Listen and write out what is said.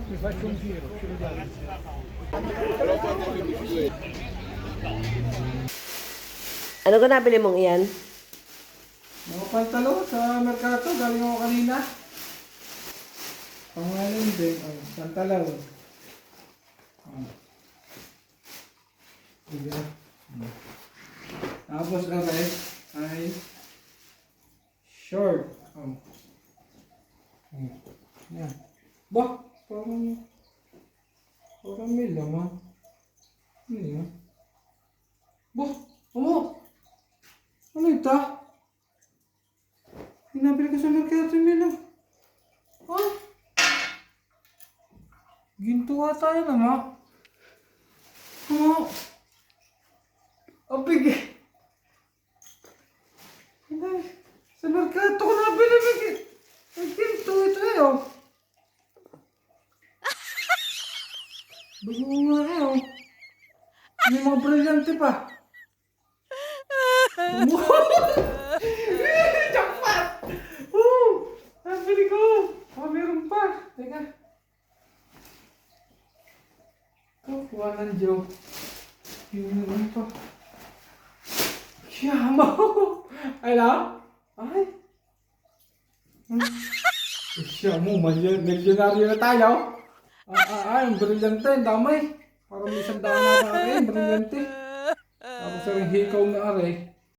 Mi faccio un giro, ci vediamo. Ano ka nabili mong iyan? Mga pantalo sa merkato, galing ako kanina. Pangalan din, pantalaw. Diba? Tapos ay short. Yan. Bah, parang may laman. Ano yan? Bah, ano ito? Hinabili ko sa merkato nila. Ginto tayo naman. Apig. Sa merkato ko nabili. Ginto ito Bago nga May mga brilyante pa. Jackpot! Nabili ko. Meron pa. Teka. Kuha ng joke. Yung meron pa. Siyama. Ano? Ay. Siyamo, milyonaryo na tayo. Ang brilyante, ang damay. Parang isang daan na rin, brilyante. Tapos ang hikaw na aray.